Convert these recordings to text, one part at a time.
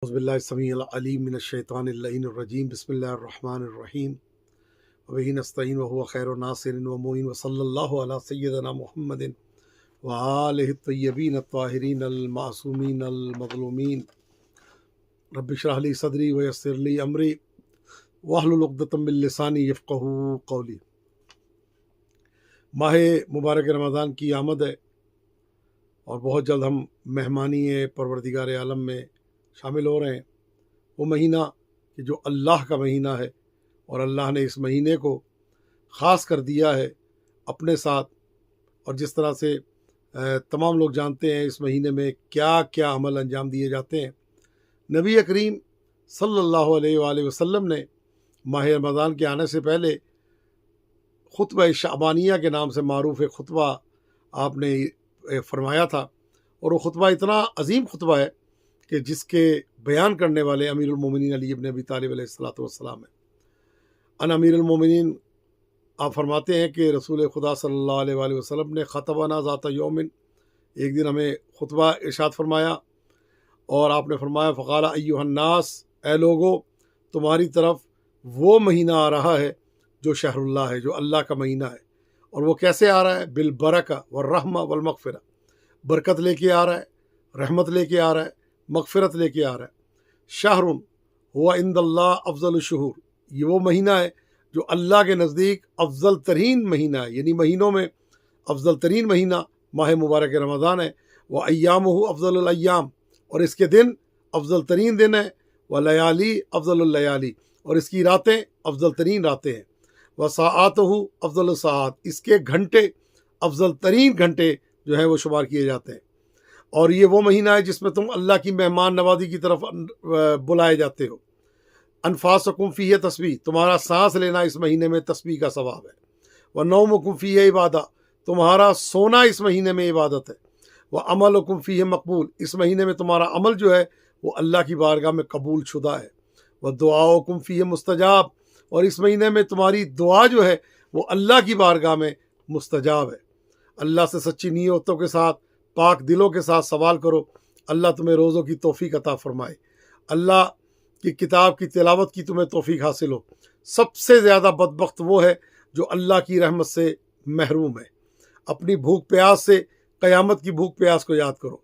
اعوذ باللہ السمیع العلیم من الشیطان اللعین الرجیم بسم اللہ الرحمن الرحیم وبہ نستعین وہو خیر ناصر ومعین وصلی اللہ علی سیدنا محمد وآلہ الطیبین الطاہرین المعصومین المظلومین رب اشرح لی صدری ویسر لی امری واحلل عقدۃ من لسانی یفقہوا قولی۔ ماہ مبارک رمضان کی آمد ہے اور بہت جلد ہم مہمانی پروردگار عالم میں شامل ہو رہے ہیں۔ وہ مہینہ کہ جو اللہ کا مہینہ ہے اور اللہ نے اس مہینے کو خاص کر دیا ہے اپنے ساتھ، اور جس طرح سے تمام لوگ جانتے ہیں اس مہینے میں کیا کیا عمل انجام دیے جاتے ہیں۔ نبی کریم صلی اللہ علیہ وآلہ وسلم نے ماہ رمضان کے آنے سے پہلے خطبہ شعبانیہ کے نام سے معروف خطبہ آپ نے فرمایا تھا، اور وہ خطبہ اتنا عظیم خطبہ ہے کہ جس کے بیان کرنے والے امیر المومنین علی ابن ابی طالب علیہ الصلوۃ والسلام ہیں۔ ان امیر المومنین آپ فرماتے ہیں کہ رسول خدا صلی اللہ علیہ وآلہ وسلم نے خطبنا ذات یومن، ایک دن ہمیں خطبہ ارشاد فرمایا، اور آپ نے فرمایا فقال ایھا الناس، اے لوگو تمہاری طرف وہ مہینہ آ رہا ہے جو شہر اللہ ہے، جو اللہ کا مہینہ ہے، اور وہ کیسے آ رہا ہے؟ بالبرکہ والرحمہ والمغفرہ، برکت لے کے آ رہا ہے، رحمت لے کے آ رہا ہے، مغفرت لے کے آ رہا ہے۔ شہر ہوا عند اللہ افضل الشہور، یہ وہ مہینہ ہے جو اللہ کے نزدیک افضل ترین مہینہ ہے، یعنی مہینوں میں افضل ترین مہینہ ماہ مبارک رمضان ہے۔ وایامہ افضل الایام، اور اس کے دن افضل ترین دن ہے۔ ولیالی افضل اللیالی، اور اس کی راتیں افضل ترین راتیں ہیں۔ وساعاتہ افضل الساعات، اس کے گھنٹے افضل ترین گھنٹے جو ہیں وہ شمار کیے جاتے ہیں۔ اور یہ وہ مہینہ ہے جس میں تم اللہ کی مہمان نوازی کی طرف بلائے جاتے ہو۔ انفاسکم فیہ تسبیح، تمہارا سانس لینا اس مہینے میں تسبیح کا ثواب ہے۔ ونومکم فیہ عبادہ، تمہارا سونا اس مہینے میں عبادت ہے۔ وعملکم فیہ مقبول، اس مہینے میں تمہارا عمل جو ہے وہ اللہ کی بارگاہ میں قبول شدہ ہے۔ ودعاؤکم فیہ مستجاب، اور اس مہینے میں تمہاری دعا جو ہے وہ اللہ کی بارگاہ میں مستجاب ہے۔ اللہ سے سچی نیتوں کے ساتھ، پاک دلوں کے ساتھ سوال کرو، اللہ تمہیں روزوں کی توفیق عطا فرمائے، اللہ کی کتاب کی تلاوت کی تمہیں توفیق حاصل ہو۔ سب سے زیادہ بدبخت وہ ہے جو اللہ کی رحمت سے محروم ہے۔ اپنی بھوک پیاس سے قیامت کی بھوک پیاس کو یاد کرو،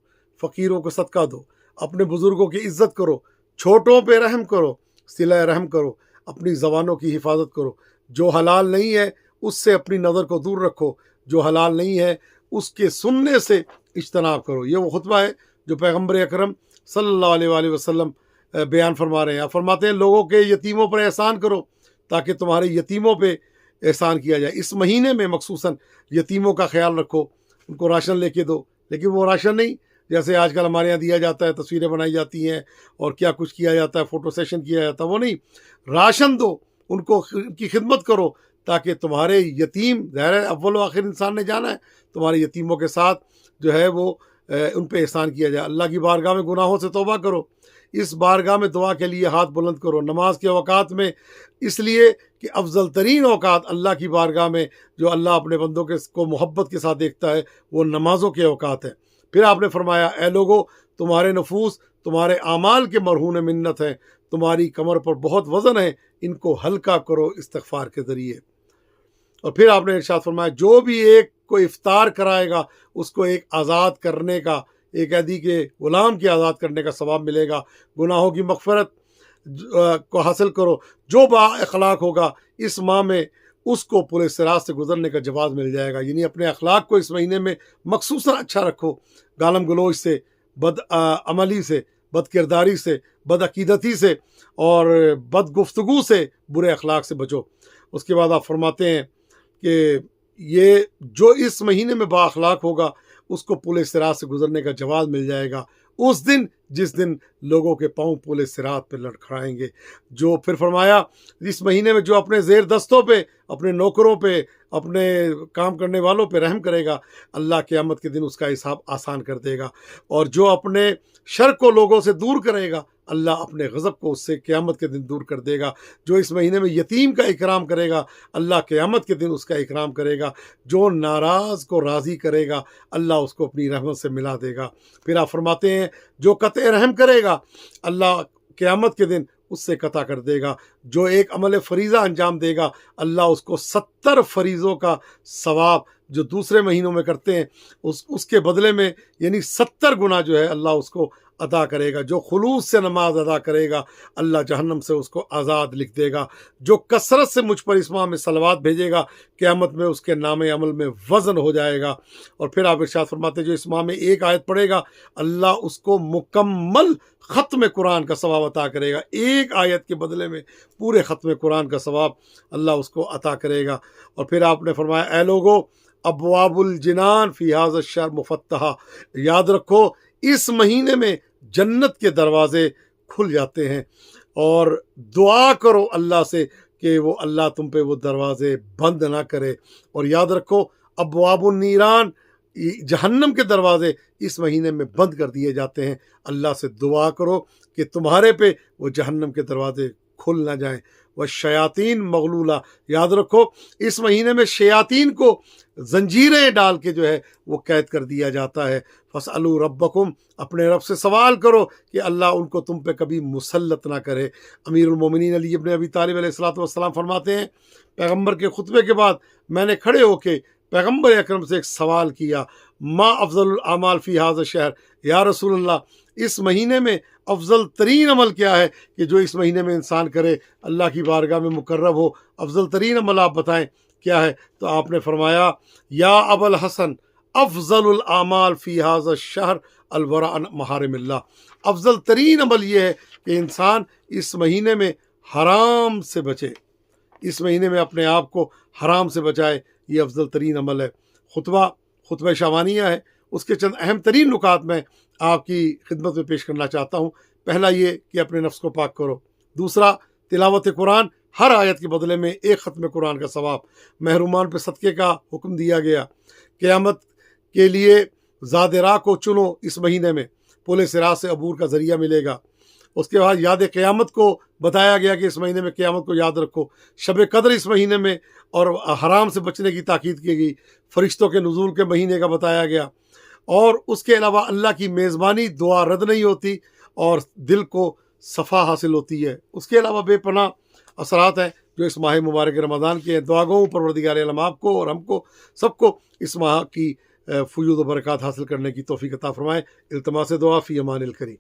فقیروں کو صدقہ دو، اپنے بزرگوں کی عزت کرو، چھوٹوں پہ رحم کرو، صلہ رحم کرو، اپنی زبانوں کی حفاظت کرو۔ جو حلال نہیں ہے اس سے اپنی نظر کو دور رکھو، جو حلال نہیں ہے اس کے سننے سے اجتناب کرو۔ یہ وہ خطبہ ہے جو پیغمبر اکرم صلی اللہ علیہ وآلہ وسلم بیان فرما رہے ہیں۔ آپ فرماتے ہیں لوگوں کے یتیموں پر احسان کرو تاکہ تمہارے یتیموں پہ احسان کیا جائے۔ اس مہینے میں مخصوصاً یتیموں کا خیال رکھو، ان کو راشن لے کے دو، لیکن وہ راشن نہیں جیسے آج کل ہمارے یہاں دیا جاتا ہے، تصویریں بنائی جاتی ہیں اور کیا کچھ کیا جاتا ہے، فوٹو سیشن کیا جاتا ہے، وہ نہیں۔ راشن دو، ان کو ان کی خدمت کرو تاکہ تمہارے یتیم، ظاہر ہے اول و آخر انسان نے جانا ہے، تمہارے یتیموں کے ساتھ جو ہے وہ ان پہ احسان کیا جائے۔ اللہ کی بارگاہ میں گناہوں سے توبہ کرو، اس بارگاہ میں دعا کے لیے ہاتھ بلند کرو۔ نماز کے اوقات میں اس لیے کہ افضل ترین اوقات اللہ کی بارگاہ میں جو اللہ اپنے بندوں کو محبت کے ساتھ دیکھتا ہے وہ نمازوں کے اوقات ہیں۔ پھر آپ نے فرمایا اے لوگو تمہارے نفوس تمہارے اعمال کے مرہون منت ہیں، تمہاری کمر پر بہت وزن ہے، ان کو ہلکا کرو استغفار کے ذریعے۔ اور پھر آپ نے ارشاد فرمایا جو بھی ایک کو افطار کرائے گا اس کو ایک آزاد کرنے کا، ایک قیدی کے غلام کے آزاد کرنے کا ثواب ملے گا۔ گناہوں کی مغفرت کو حاصل کرو، جو با اخلاق ہوگا اس ماہ میں اس کو پورے صراط سے گزرنے کا جواز مل جائے گا۔ یعنی اپنے اخلاق کو اس مہینے میں مخصوصاً اچھا رکھو، گالم گلوچ سے، بد عملی سے، بد کرداری سے، بد عقیدتی سے اور بد گفتگو سے، برے اخلاق سے بچو۔ اس کے بعد آپ فرماتے ہیں کہ یہ جو اس مہینے میں با اخلاق ہوگا اس کو پورے صراط سے گزرنے کا جواز مل جائے گا اس دن جس دن لوگوں کے پاؤں پورے صراط پہ لڑکھڑائیں گے۔ جو پھر فرمایا اس مہینے میں جو اپنے زیر دستوں پہ اپنے نوکروں پہ، اپنے کام کرنے والوں پہ رحم کرے گا، اللہ قیامت کے دن اس کا حساب آسان کر دے گا۔ اور جو اپنے شر کو لوگوں سے دور کرے گا، اللہ اپنے غضب کو اس سے قیامت کے دن دور کر دے گا۔ جو اس مہینے میں یتیم کا اکرام کرے گا، اللہ قیامت کے دن اس کا اکرام کرے گا۔ جو ناراض کو راضی کرے گا، اللہ اس کو اپنی رحمت سے ملا دے گا۔ پھر آپ فرماتے ہیں جو قطع رحم کرے گا، اللہ قیامت کے دن اس سے قطع کر دے گا۔ جو ایک عمل فریضہ انجام دے گا، اللہ اس کو 70 فریضوں کا ثواب جو دوسرے مہینوں میں کرتے ہیں اس کے بدلے میں، یعنی 70 گنا جو ہے اللہ اس کو عطا کرے گا۔ جو خلوص سے نماز ادا کرے گا، اللہ جہنم سے اس کو آزاد لکھ دے گا۔ جو کثرت سے مجھ پر اس ماہ میں صلوات بھیجے گا، قیامت میں اس کے نام عمل میں وزن ہو جائے گا۔ اور پھر آپ ارشاد فرماتے جو اس ماہ میں ایک آیت پڑھے گا، اللہ اس کو مکمل ختم قرآن کا ثواب عطا کرے گا۔ ایک آیت کے بدلے میں پورے ختم قرآن کا ثواب اللہ اس کو عطا کرے گا۔ اور پھر آپ نے فرمایا اے لوگو ابواب الجنان فی ھذا الشہر مفتحہ، یاد رکھو اس مہینے میں جنت کے دروازے کھل جاتے ہیں، اور دعا کرو اللہ سے کہ وہ اللہ تم پہ وہ دروازے بند نہ کرے۔ اور یاد رکھو ابواب النیران، جہنم کے دروازے اس مہینے میں بند کر دیے جاتے ہیں۔ اللہ سے دعا کرو کہ تمہارے پہ وہ جہنم کے دروازے کھل نہ جائیں۔ والشیاطین مغلولہ، یاد رکھو اس مہینے میں شیاطین کو زنجیریں ڈال کے جو ہے وہ قید کر دیا جاتا ہے۔ فاسألوا ربکم، اپنے رب سے سوال کرو کہ اللہ ان کو تم پہ کبھی مسلط نہ کرے۔ امیر المومنین علی ابن ابی طالب علیہ الصلوۃ والسلام فرماتے ہیں پیغمبر کے خطبے کے بعد میں نے کھڑے ہو کے پیغمبر اکرم سے ایک سوال کیا، ما افضل الاعمال فی ھذا الشہر، یا رسول اللہ اس مہینے میں افضل ترین عمل کیا ہے کہ جو اس مہینے میں انسان کرے اللہ کی بارگاہ میں مقرب ہو؟ افضل ترین عمل آپ بتائیں کیا ہے؟ تو آپ نے فرمایا یا ابا الحسن افضل الاعمال فی ھذا الشہر الورع عن محارم اللہ، افضل ترین عمل یہ ہے کہ انسان اس مہینے میں حرام سے بچے، اس مہینے میں اپنے آپ کو حرام سے بچائے، یہ افضل ترین عمل ہے۔ خطبہ شعبانیہ ہے، اس کے چند اہم ترین نکات میں آپ کی خدمت میں پیش کرنا چاہتا ہوں۔ پہلا یہ کہ اپنے نفس کو پاک کرو، دوسرا تلاوت قرآن، ہر آیت کے بدلے میں ایک ختم قرآن کا ثواب، محرومان پہ صدقے کا حکم دیا گیا، قیامت کے لیے زاد راہ کو چنو، اس مہینے میں پل صراط سے عبور کا ذریعہ ملے گا۔ اس کے بعد یاد قیامت کو بتایا گیا کہ اس مہینے میں قیامت کو یاد رکھو، شب قدر اس مہینے میں اور حرام سے بچنے کی تاکید کی گئی، فرشتوں کے نزول کے مہینے کا بتایا گیا، اور اس کے علاوہ اللہ کی میزبانی دعا رد نہیں ہوتی اور دل کو صفا حاصل ہوتی ہے۔ اس کے علاوہ بے پناہ اثرات ہیں جو اس ماہ مبارک رمضان کے ہیں۔ دعا گو پروردگار عالم آپ کو اور ہم کو سب کو اس ماہ کی فیوض و برکات حاصل کرنے کی توفیق عطا فرمائے۔ التماس دعا فی امان الکریم۔